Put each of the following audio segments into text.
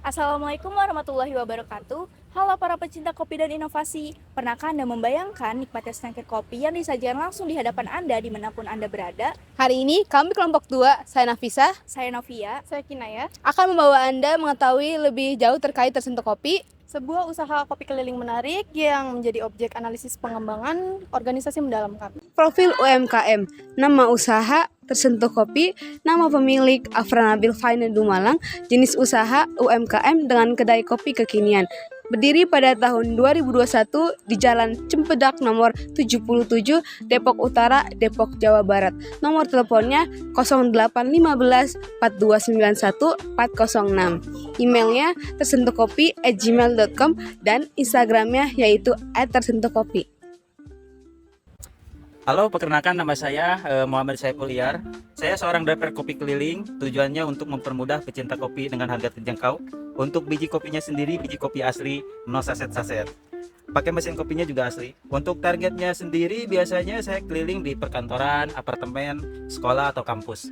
Assalamualaikum warahmatullahi wabarakatuh. Halo para pecinta kopi dan inovasi. Pernahkah Anda membayangkan nikmatnya secangkir kopi yang disajikan langsung di hadapan Anda dimanapun Anda berada? Hari ini kami kelompok 2, saya Nafisa, Saya Novia. Saya Kinaya. akan membawa Anda mengetahui lebih jauh terkait tersentuh kopi. Sebuah usaha kopi keliling menarik yang menjadi objek analisis pengembangan organisasi mendalam kami. Profil UMKM, nama usaha tersentuh kopi, nama pemilik Afra Nabil Fine Dumalang, jenis usaha UMKM dengan kedai kopi kekinian. Berdiri pada tahun 2021 di Jalan Cempedak nomor 77, Depok Utara, Depok, Jawa Barat. Nomor teleponnya 0815 4291 406. Emailnya tersentuhkopi@gmail.com dan Instagramnya yaitu @tersentuhkopi. Halo, perkenalkan nama saya Muhammad Saiful Iyar. Saya seorang driver kopi keliling. Tujuannya untuk mempermudah pecinta kopi dengan harga terjangkau. Untuk biji kopinya sendiri, biji kopi asli, no saset-saset. Pakai mesin kopinya juga asli. Untuk targetnya sendiri, biasanya saya keliling di perkantoran, apartemen, sekolah atau kampus.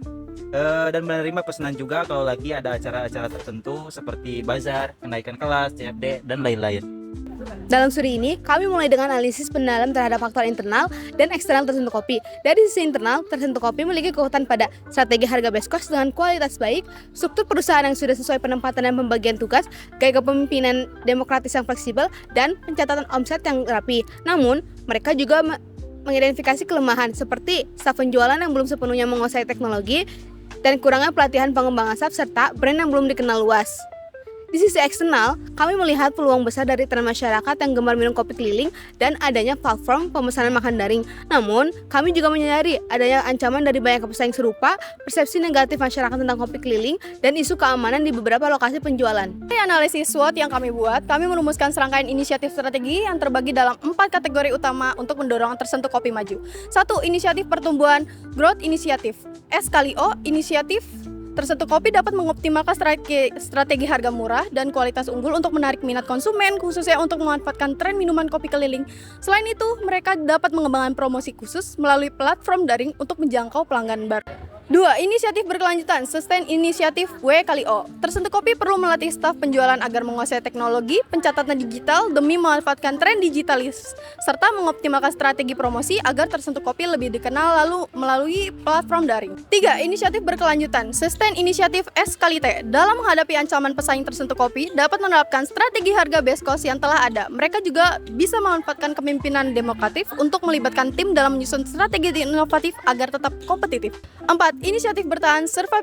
Dan menerima pesanan juga kalau lagi ada acara-acara tertentu seperti bazar, kenaikan kelas, CFD, dan lain-lain. Dalam studi ini, kami mulai dengan analisis mendalam terhadap faktor internal dan eksternal tersentuh kopi. Dari sisi internal, tersentuh kopi memiliki kekuatan pada strategi harga best cost dengan kualitas baik, struktur perusahaan yang sudah sesuai penempatan dan pembagian tugas, gaya kepemimpinan demokratis yang fleksibel, dan pencatatan omset yang rapi. Namun, mereka juga mengidentifikasi kelemahan seperti staf penjualan yang belum sepenuhnya menguasai teknologi, dan kurangnya pelatihan pengembangan staff serta brand yang belum dikenal luas. Di sisi eksternal, kami melihat peluang besar dari tren masyarakat yang gemar minum kopi keliling dan adanya platform pemesanan makan daring. Namun, kami juga menyadari adanya ancaman dari banyak pesaing serupa, persepsi negatif masyarakat tentang kopi keliling, dan isu keamanan di beberapa lokasi penjualan. Dari analisis SWOT yang kami buat, kami merumuskan serangkaian inisiatif strategi yang terbagi dalam 4 kategori utama untuk mendorong tersentuh kopi maju. 1. Inisiatif pertumbuhan growth inisiatif. S kali O, inisiatif tersentuh kopi dapat mengoptimalkan strategi harga murah dan kualitas unggul untuk menarik minat konsumen, khususnya untuk memanfaatkan tren minuman kopi keliling. Selain itu, mereka dapat mengembangkan promosi khusus melalui platform daring untuk menjangkau pelanggan baru. 2. Inisiatif berkelanjutan, sustain inisiatif W kali O. Tersentuh kopi perlu melatih staf penjualan agar menguasai teknologi, pencatatan digital demi memanfaatkan tren digitalis, serta mengoptimalkan strategi promosi agar tersentuh kopi lebih dikenal lalu melalui platform daring. 3. Inisiatif berkelanjutan, sustain inisiatif S kali T. Dalam menghadapi ancaman pesaing tersentuh kopi, dapat menerapkan strategi harga best cost yang telah ada. Mereka juga bisa memanfaatkan kepemimpinan demokratif untuk melibatkan tim dalam menyusun strategi inovatif agar tetap kompetitif. 4. Inisiatif bertahan survive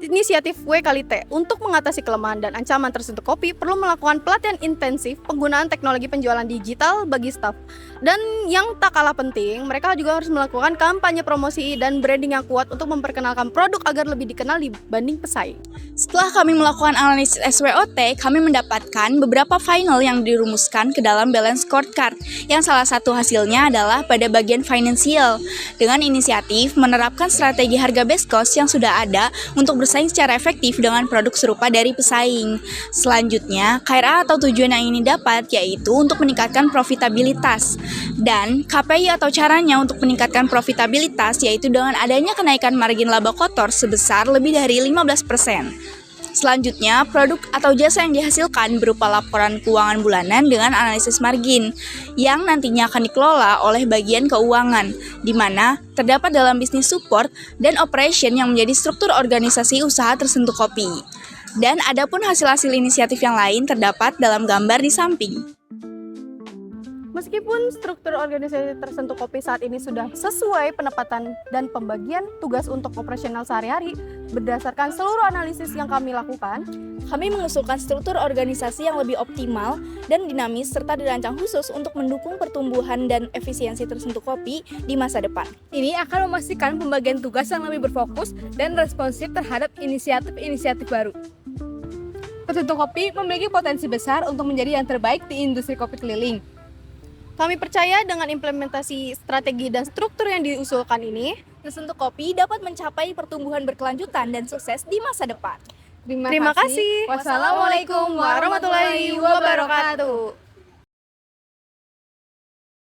inisiatif W kali T. Untuk mengatasi kelemahan dan ancaman tersentuh kopi, perlu melakukan pelatihan intensif penggunaan teknologi penjualan digital bagi staf. Dan yang tak kalah penting, mereka juga harus melakukan kampanye promosi dan branding yang kuat untuk memperkenalkan produk agar lebih dikenal dibanding pesaing. Setelah kami melakukan analisis SWOT, kami mendapatkan beberapa final yang dirumuskan ke dalam balance scorecard, yang salah satu hasilnya adalah pada bagian finansial. Dengan inisiatif menerapkan strategi harga best cost yang sudah ada untuk bersaing secara efektif dengan produk serupa dari pesaing. Selanjutnya, KRA atau tujuan yang ini dapat yaitu untuk meningkatkan profitabilitas. Dan KPI atau caranya untuk meningkatkan profitabilitas yaitu dengan adanya kenaikan margin laba kotor sebesar lebih dari 15%. Selanjutnya, produk atau jasa yang dihasilkan berupa laporan keuangan bulanan dengan analisis margin yang nantinya akan dikelola oleh bagian keuangan, di mana terdapat dalam bisnis support dan operation yang menjadi struktur organisasi usaha tersentuh kopi. Dan adapun hasil-hasil inisiatif yang lain terdapat dalam gambar di samping. Meskipun struktur organisasi tersentuh kopi saat ini sudah sesuai penempatan dan pembagian tugas untuk operasional sehari-hari, berdasarkan seluruh analisis yang kami lakukan, Kami mengusulkan struktur organisasi yang lebih optimal dan dinamis serta dirancang khusus untuk mendukung pertumbuhan dan efisiensi tersentuh kopi di masa depan. Ini akan memastikan pembagian tugas yang lebih berfokus dan responsif terhadap inisiatif-inisiatif baru. Tersentuh kopi memiliki potensi besar untuk menjadi yang terbaik di industri kopi keliling. kami percaya dengan implementasi strategi dan struktur yang diusulkan ini, Tersentuh kopi dapat mencapai pertumbuhan berkelanjutan dan sukses di masa depan. terima kasih. Wassalamualaikum warahmatullahi wabarakatuh.